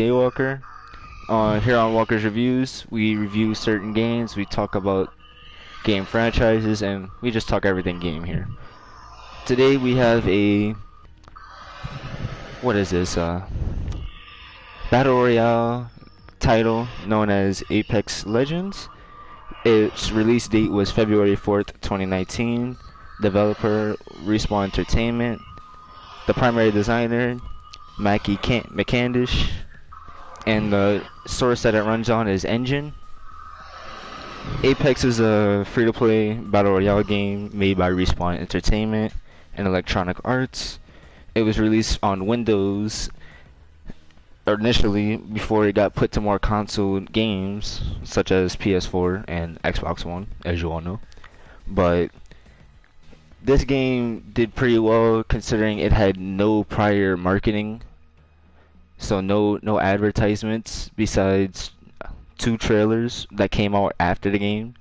Daywalker. Here on Walker's Reviews, we review certain games, we talk about game franchises, and we just talk everything game here. Today we have a what is this? Battle Royale title known as Apex Legends. Its release date was February 4th, 2019. Developer Respawn Entertainment. The primary designer Mackie McCandish. And the source that it runs on is Engine. Apex is a free-to-play battle royale game made by Respawn Entertainment and Electronic Arts. It was released on Windows initially before it got put to more console games such as PS4 and Xbox One, as you all know. But this game did pretty well considering it had no prior marketing. So no advertisements besides 2 trailers that came out after the game.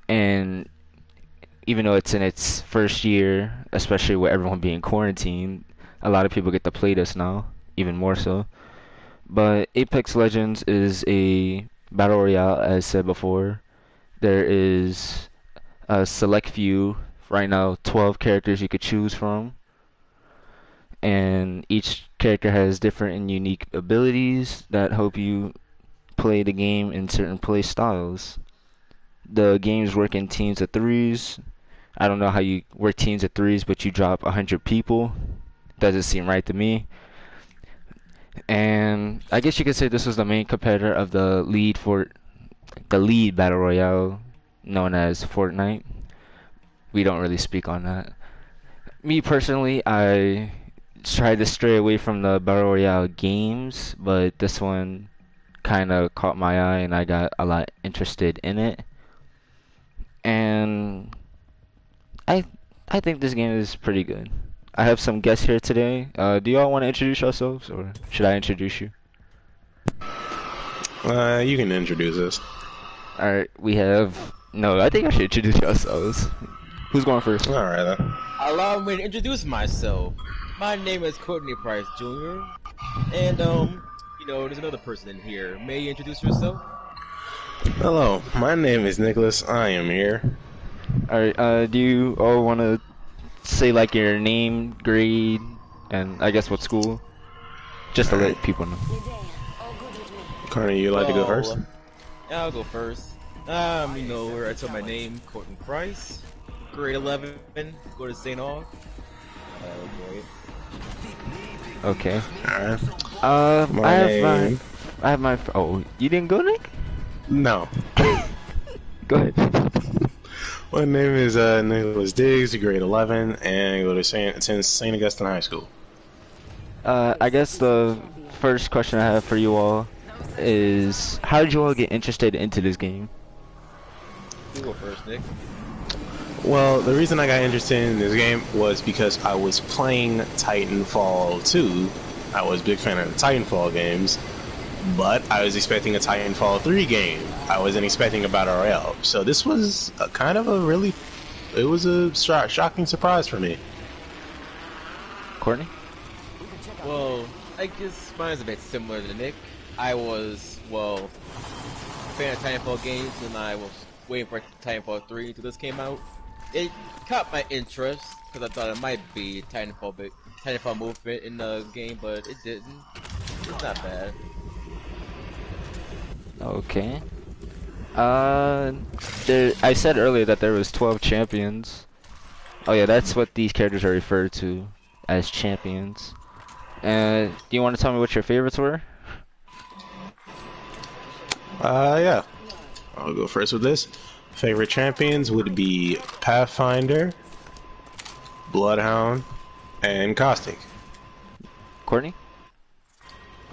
And even though it's in its first year, especially with everyone being quarantined, a lot of people get to play this now, even more so. But Apex Legends is a battle royale, as said before. There is a select few, right now 12 characters you could choose from. And each character has different and unique abilities that help you play the game in certain play styles. The games work in teams of 3s. I don't know how you work teams of 3s, but you drop 100 people. Doesn't seem right to me. And I guess you could say this was the main competitor of the lead battle royale known as Fortnite. We don't really speak on that. Me personally, I tried to stray away from the battle royale games, but this one kind of caught my eye and I got a lot interested in it. And I think this game is pretty good. I have some guests here today. Do y'all want to introduce yourselves, or should I introduce you? You can introduce us. Alright, we have... No, I think I should introduce yourselves. Who's going first? Alright then. Allow me to introduce myself. My name is Courtney Price Jr. And, there's another person in here. May you introduce yourself? Hello, my name is Nicholas. I am here. Alright, do you all want to say, like, your name, grade, and I guess what school? Just to let people know. Courtney, you like to go first? Yeah, I'll go first. Where I tell my name, Courtney Price. Grade 11, go to St. Aug. Okay. Alright. I have my. Oh, you didn't go, Nick? No. Go ahead. My name is Nicholas Diggs, grade 11, and I go to St. Augustine High School. I guess the first question I have for you all is, how did you all get interested into this game? You go first, Nick. Well, the reason I got interested in this game was because I was playing Titanfall 2. I was a big fan of the Titanfall games, but I was expecting a Titanfall 3 game. I wasn't expecting a Battle Royale. So this was it was a shocking surprise for me. Courtney? Well, I guess mine's a bit similar to Nick. I was, a fan of Titanfall games, and I was waiting for Titanfall 3 until this came out. It caught my interest, because I thought it might be Titanfall movement in the game, but it didn't. It's not bad. Okay. I said earlier that there was 12 champions. Oh yeah, that's what these characters are referred to as, champions. Do you want to tell me what your favorites were? Yeah. I'll go first with this. Favorite champions would be Pathfinder, Bloodhound, and Caustic. Courtney?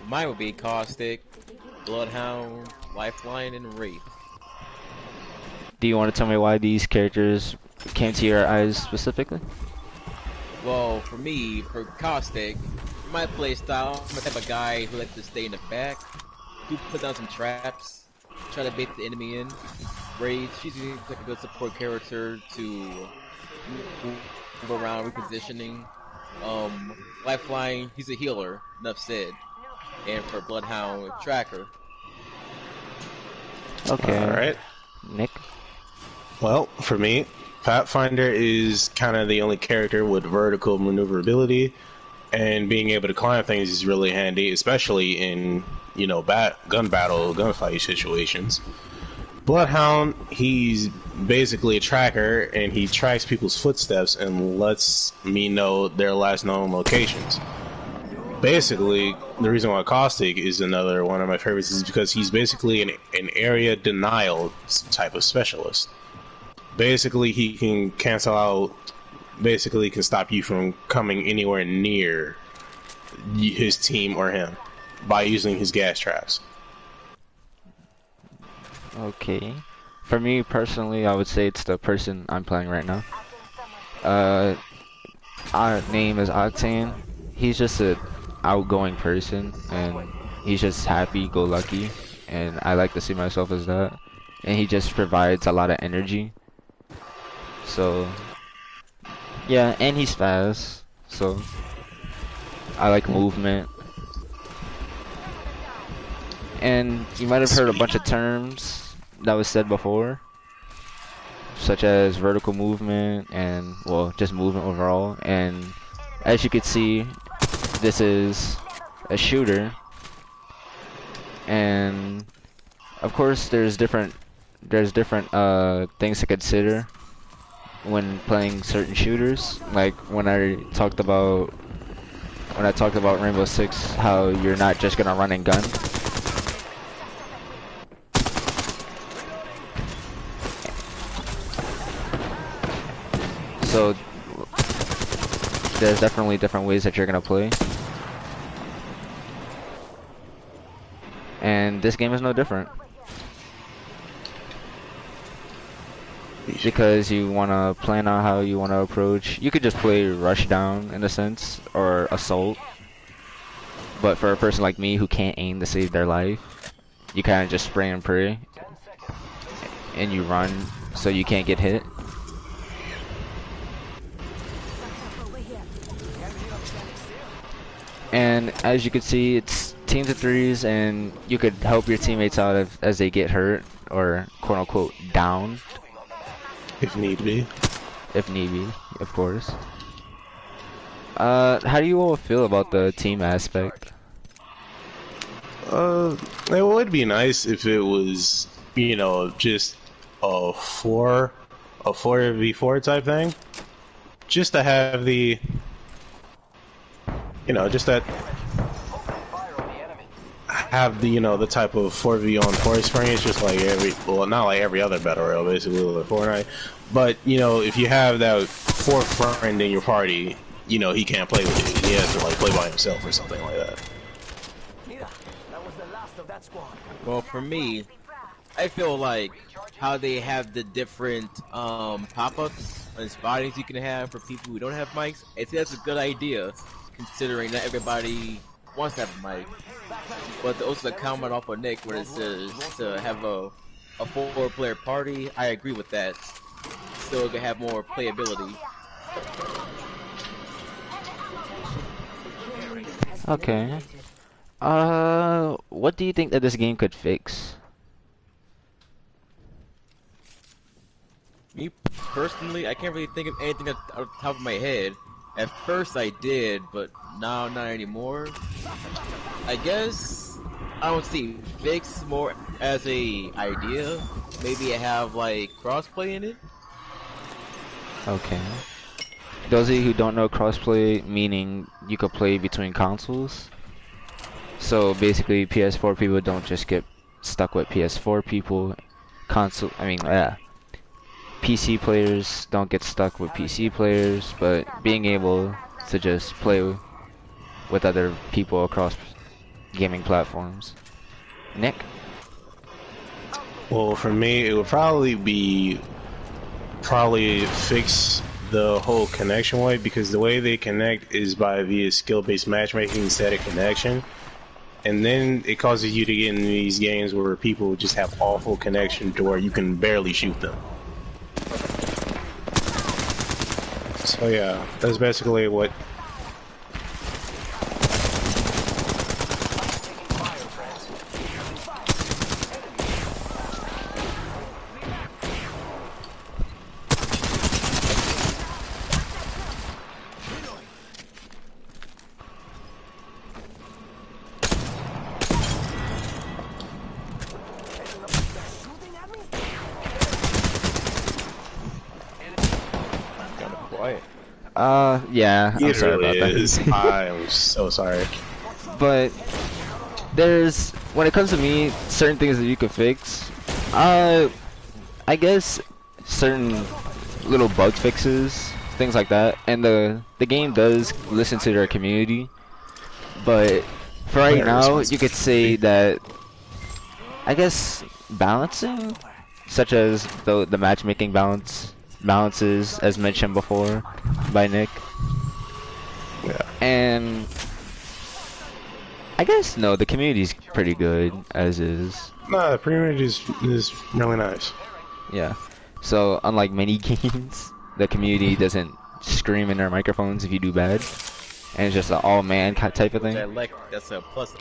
Mine would be Caustic, Bloodhound, Lifeline, and Wraith. Do you want to tell me why these characters came to your eyes specifically? Well, for me, for Caustic, my playstyle, I'm the type of guy who likes to stay in the back, do put down some traps, try to bait the enemy in. Wraith, she's like a good support character to move around, repositioning. Lifeline, he's a healer, enough said. and for Bloodhound Tracker. Okay. Alright. Nick? Well, for me, Pathfinder is kind of the only character with vertical maneuverability, and being able to climb things is really handy, especially in, you know, gunfight situations. Bloodhound, he's basically a tracker, and he tracks people's footsteps and lets me know their last known locations. Basically, the reason why Caustic is another one of my favorites is because he's basically an area denial type of specialist. Basically, he can cancel out, basically can stop you from coming anywhere near his team or him by using his gas traps. Okay. For me personally, I would say it's the person I'm playing right now. Our name is Octane. He's just a outgoing person, and he's just happy-go-lucky, and I like to see myself as that. And he just provides a lot of energy. So, yeah, and he's fast, so I like movement. And you might have heard a bunch of terms that was said before, such as vertical movement and, well, just movement overall. And as you can see, this is a shooter, and of course there's different things to consider when playing certain shooters. Like when I talked about Rainbow Six, how you're not just gonna run and gun. So there's definitely different ways that you're gonna play, and this game is no different. Because you want to plan out how you want to approach. You could just play Rushdown in a sense, or Assault. But for a person like me who can't aim to save their life, you kind of just spray and pray, and you run so you can't get hit. And as you can see, it's teams of threes, and you could help your teammates out as they get hurt or quote unquote down. If need be. If need be, of course. How do you all feel about the team aspect? It would be nice if it was, you know, just a 4v4 type thing. Just to have the, you know, just that, have the, you know, the type of 4v on 4 experience, just like well, not like every other battle royale, basically, like Fortnite. But, you know, if you have that fourth friend in your party, you know, he can't play with you. He has to, like, play by himself or something like that. Well, for me, I feel like how they have the different pop-ups and spottings you can have for people who don't have mics. I think that's a good idea, considering not everybody wants to have a mic. But also the comment off of Nick where it says to have a 4-player party, I agree with that. So it can have more playability. Okay. What do you think that this game could fix? Me personally, I can't really think of anything off the top of my head. At first I did, but now not anymore. I guess I don't see fix more as a idea. Maybe I have like crossplay in it. Okay. Those of you who don't know, crossplay meaning you could play between consoles. So basically, PS4 people don't just get stuck with PS4 people. PC players don't get stuck with PC players, but being able to just play with other people across gaming platforms. Nick? Well, for me, it would probably fix the whole connection way, because the way they connect is via skill-based matchmaking, static connection, and then it causes you to get in these games where people just have awful connection to where you can barely shoot them. So yeah, that's basically what Yeah, I'm It sorry really about is. that. I am so sorry. But when it comes to me, certain things that you could fix. I guess certain little bug fixes, things like that, and the game does listen to their community. But for right Player now, you could say responsibility. that I guess balancing, such as the matchmaking balances as mentioned before by Nick, Yeah. and I guess no, the community's pretty good as is. No, the pre is really nice. Yeah. So unlike many games, the community doesn't scream in their microphones if you do bad, and it's just an all man type of Which I thing. like. That's a plus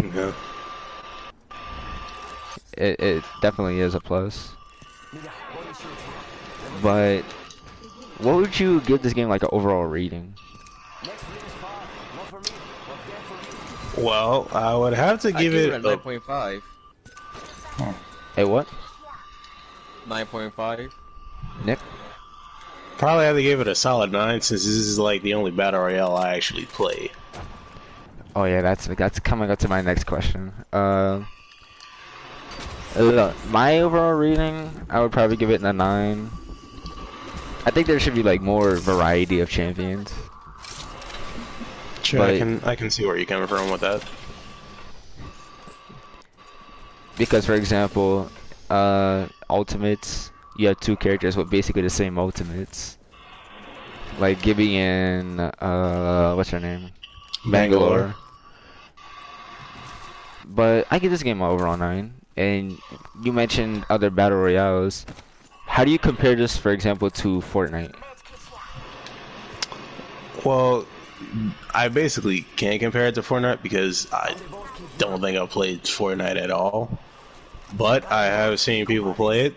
in that. Yeah. It definitely is a plus. But what would you give this game like an overall rating? Well, I would have to I give give it it a 9.5. Hey, what? 9.5. Nick? probably have to give it a solid 9 since this is like the only battle royale I actually play. Oh yeah, that's coming up to my next question. My overall rating, I would probably give it a 9. I think there should be like more variety of champions. Sure, But I can see where you're coming from with that. because for example, ultimates, you have two characters with basically the same ultimates. Like Gibby and what's her name? Bangalore. Bangalore. But I give this game an overall 9. And you mentioned other battle royales. How do you compare this, for example, to Fortnite? Well, I basically can't compare it to Fortnite because I don't think I've played Fortnite at all. But I have seen people play it.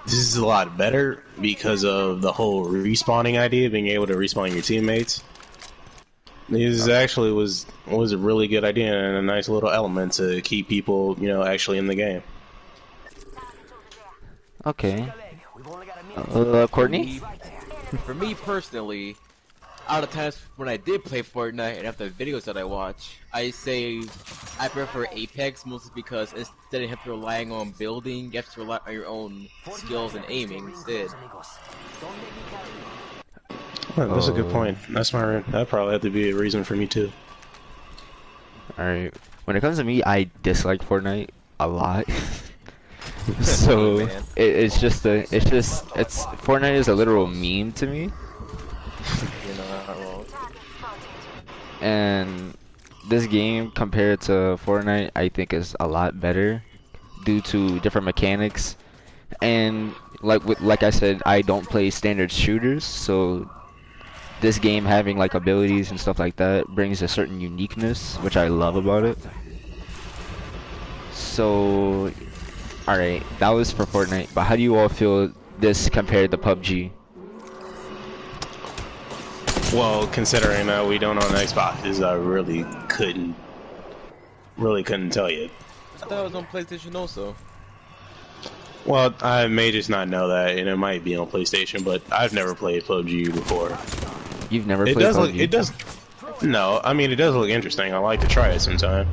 This is a lot better because of the whole respawning idea, being able to respawn your teammates. This actually was a really good idea and a nice little element to keep people, actually in the game. Okay. For Courtney? me, for me personally, out of times when I did play Fortnite and after the videos that I watch, I say I prefer Apex mostly because instead of having to relying on building, you have to rely on your own skills and aiming instead. Well, that's a good Oh, point. That probably have to be a reason for me too. alright. When it comes to me, I dislike Fortnite a lot. Hey, So man. it's Fortnite is a literal meme to me, You're not wrong. and this game compared to Fortnite, I think is a lot better due to different mechanics. And like I said, I don't play standard shooters, so this game having like abilities and stuff like that brings a certain uniqueness, which I love about it. So, alright, that was for Fortnite, but how do you all feel this compared to PUBG? Well, considering that we don't own Xboxes, I really couldn't tell you. I thought it was on PlayStation also. Well, I may just not know that, and it might be on PlayStation, but I've never played PUBG before. You've never It played does look, PUBG? it does. No, I mean it does look interesting. I like to try it sometime.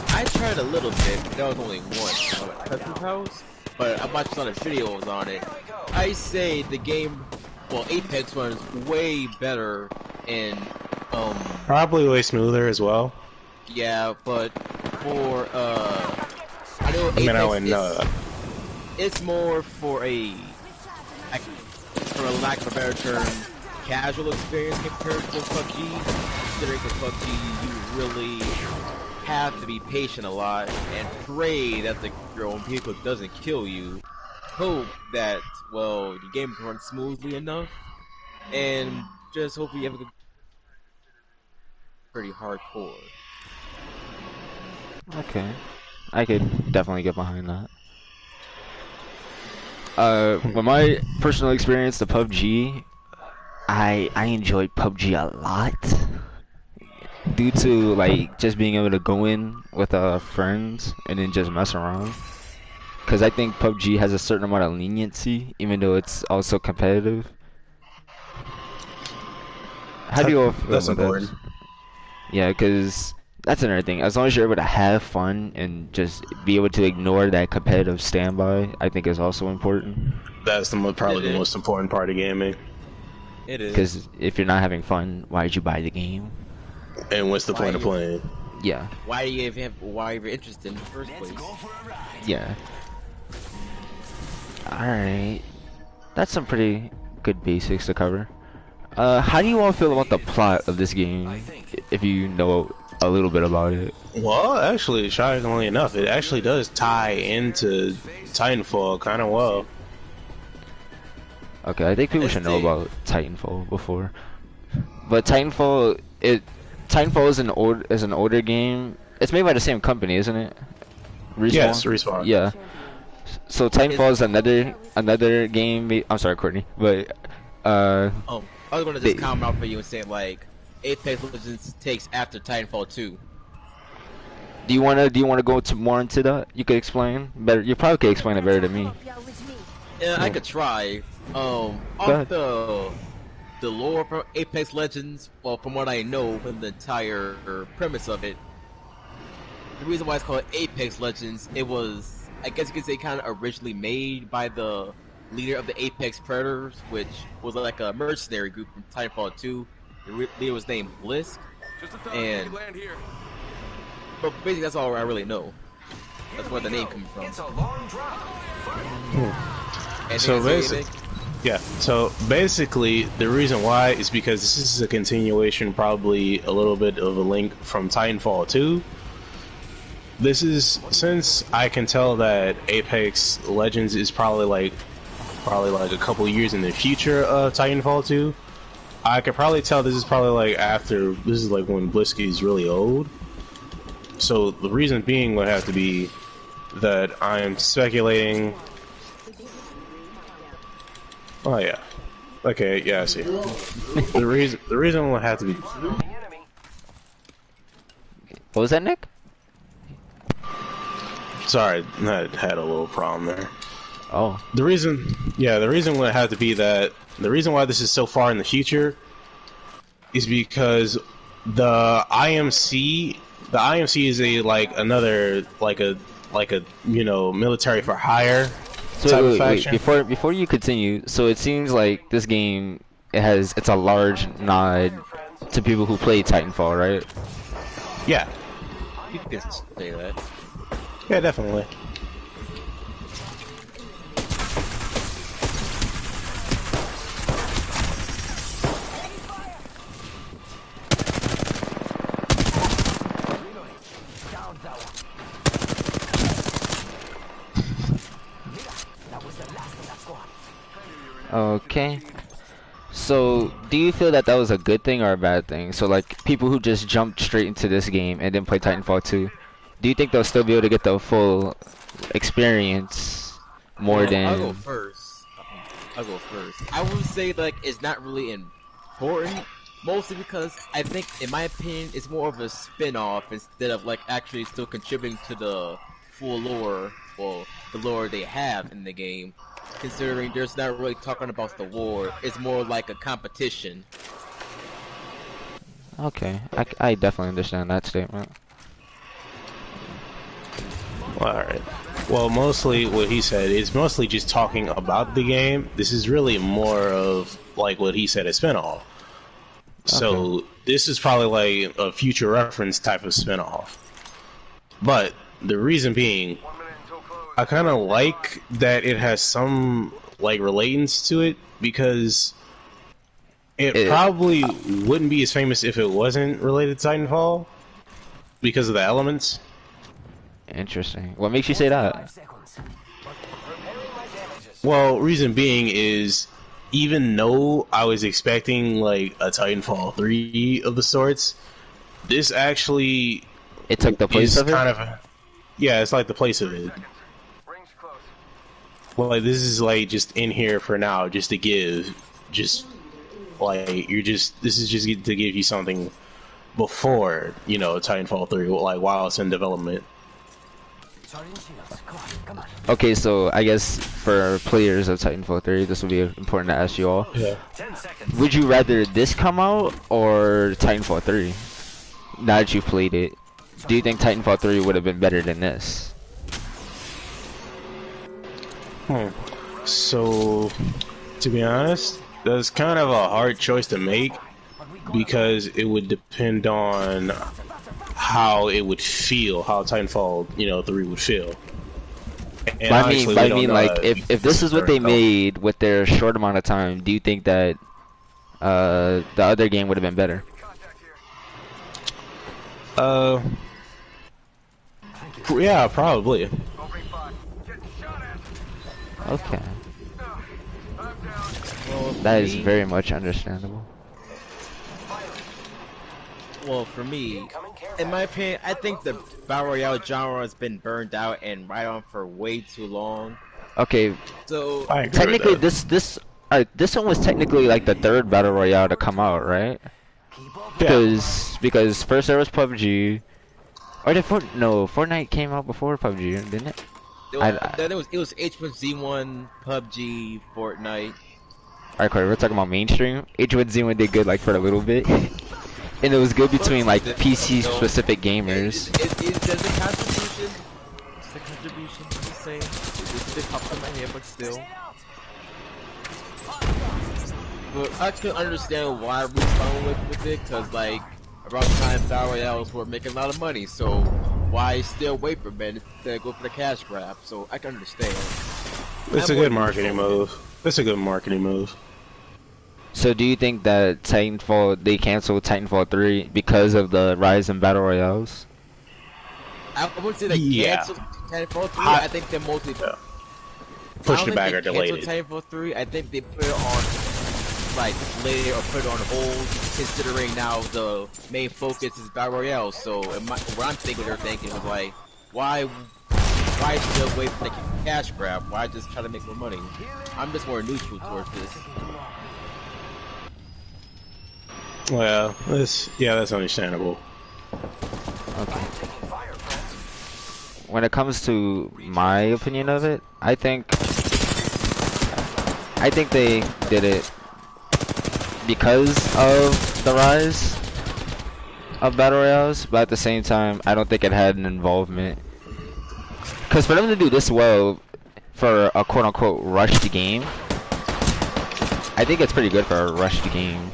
I tried a little bit, but that was only once at Cousin's house. But I watched a lot of videos on it. I say the game, well, Apex runs way better, and Probably way smoother as well. yeah. But for I know I mean, I Apex wouldn't know that. it's more for for a lack of a better term, casual experience compared to PUBG. Considering with PUBG, you really have to be patient a lot and pray that your own vehicle doesn't kill you. Hope that, well, the game can run smoothly enough, and just hope you have a good, pretty hardcore. Okay, I could definitely get behind that. With my personal experience to PUBG, I enjoyed PUBG a lot due to like just being able to go in with friends and then just mess around. because I think PUBG has a certain amount of leniency, even though it's also competitive. How do you all feel That's about important. that? Yeah, because that's another thing. As long as you're able to have fun and just be able to ignore that competitive standby, I think is also important. That's probably the most important part of gaming. It is. Because if you're not having fun, why did you buy the game? And what's the point of playing? Yeah. Why are you even interested in the first place? Yeah. Alright. That's some pretty good basics to cover. How do you all feel about the plot of this game? If you know a little bit about it. Well, actually, shockingly enough, it actually does tie into Titanfall kind of well. Okay, I think people should know about Titanfall before. But Titanfall is an older game. It's made by the same company, isn't it? Respawn? Yes, Respawn. Yeah. So Titanfall is another game. I'm sorry, Courtney, but Oh, I was gonna just comment out for you and say like, Apex Legends takes after Titanfall 2. do you wanna go more into that? You could explain better. You probably could explain it better than me. Yeah, I could try. Off the lore from Apex Legends, well, from what I know, from the entire premise of it, the reason why it's called Apex Legends, it was, I guess you could say, kind of originally made by the leader of the Apex Predators, which was like a mercenary group from Titanfall 2. The leader was named Blisk, and but basically that's all I really know. That's where the name comes from. So basically, the reason why is because this is a continuation, probably a little bit of a link from Titanfall 2. This is, since I can tell that Apex Legends is probably like a couple years in the future of Titanfall 2. I could probably tell this is probably this is like when Blisk is really old. So the reason being would have to be that I am speculating. Oh yeah. Okay, yeah, I see. the reason would have to be. What was that, Nick? Sorry, I had a little problem there. Oh. The reason would have to be that the reason why this is so far in the future is because the IMC is another military for hire type of faction. Before you continue, so it seems like this game it's a large nod to people who play Titanfall, right? Yeah. You can say that. Yeah, definitely. Okay. So, do you feel that was a good thing or a bad thing? So, like, people who just jumped straight into this game and then play Titanfall 2, do you think they'll still be able to get the full experience more than... I'll go first. I would say, like, it's not really important, mostly because I think, in my opinion, it's more of a spin-off instead of, like, actually still contributing to the full lore, well, the lore they have in the game. Considering there's not really talking about the war, it's more like a competition. Okay, I definitely understand that statement. Alright. Well, mostly what he said is mostly just talking about the game. This is really more of, like what he said, a spin-off. So, this is probably like a future reference type of spin-off. But, the reason being, I kind of like that it has some like relatance to it, because it probably wouldn't be as famous if it wasn't related to Titanfall because of the elements. Interesting. What makes you say that? Well, reason being is, even though I was expecting like a Titanfall 3 of the sorts, this actually took the place of it. Yeah, it's like the place of it. Well, like, this is like just in here for now, just to give, just like this is just to give you something before, Titanfall 3, like while it's in development. Okay, so I guess for players of Titanfall 3, this will be important to ask you all. Yeah. Would you rather this come out or Titanfall 3? Now that you've played it, do you think Titanfall 3 would have been better than this? So, to be honest, that's kind of a hard choice to make because it would depend on how it would feel, how Titanfall, 3 would feel. And But honestly, I we don't mean, know like, if this is what they current made with their short amount of time, do you think that the other game would have been better? Yeah, probably. Okay, Well, that is me- very much understandable. Well, for me, in my opinion, I think the battle royale genre has been burned out and right on for way too long. Okay, So I agree technically, with that. this one was technically like the third battle royale to come out, right? Yeah. Because first there was PUBG, or Fortnite came out before PUBG, didn't it? then it was H1Z1, PUBG, Fortnite. Alright, Corey, we're talking about mainstream. H1Z1 did good like for a little bit, and it was good between like PC specific gamers. There's a contribution. It's a contribution. I'm just saying. It's a bit popped in my head, but still. But I can understand why Respawn went with it, cause like around the time battle royales were making a lot of money, so why still wait for men to go for the cash grab? So I can understand. It's a good marketing move. It's a good marketing move. So do you think that they canceled Titanfall 3 because of the rise in battle royales? I wouldn't say they Yeah. canceled Titanfall 3. I think they're mostly Pushed it back or delayed it. Titanfall 3. I think they put it on like delay or put it on hold, considering now the main focus is battle royale. So what I'm thinking they're thinking was like, why still wait for the cash grab? Why just try to make more money? I'm just more neutral towards this. Well, that's understandable. Okay. When it comes to my opinion of it, I think they did it because of the rise of battle royales, but at the same time, I don't think it had an involvement. Because for them to do this well for a quote-unquote rushed game, I think it's pretty good for a rushed game.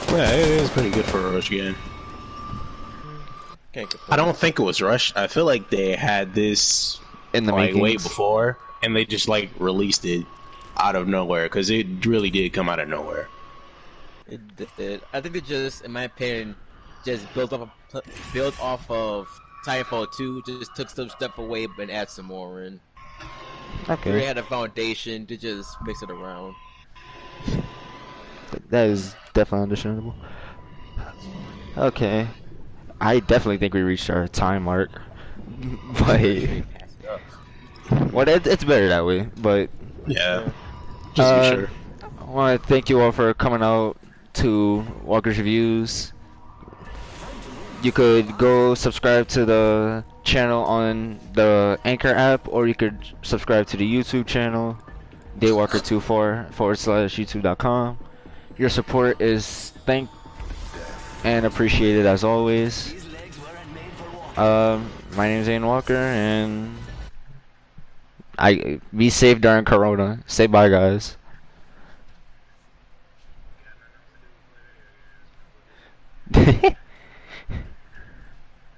Yeah, it is pretty good for a rush game. Can't complain. I don't think it was rushed. I feel like they had this In the like way makings. before, and they just like released it out of nowhere because it really did come out of nowhere. It did. I think they just, in my opinion, just built off of Titanfall 2. Just took some stuff away and add some more in. They Okay, had a foundation to just mix it around. that is definitely understandable. Okay, I definitely think we reached our time mark, but well, it's better that way. But Yeah, just to be sure. I want to thank you all for coming out to Walker's Reviews. You could go subscribe to the channel on the Anchor app, or you could subscribe to the YouTube channel, daywalker24 /youtube.com. Your support is thanked and appreciated as always. My name is Ian Walker, and be safe during Corona. Say bye, guys.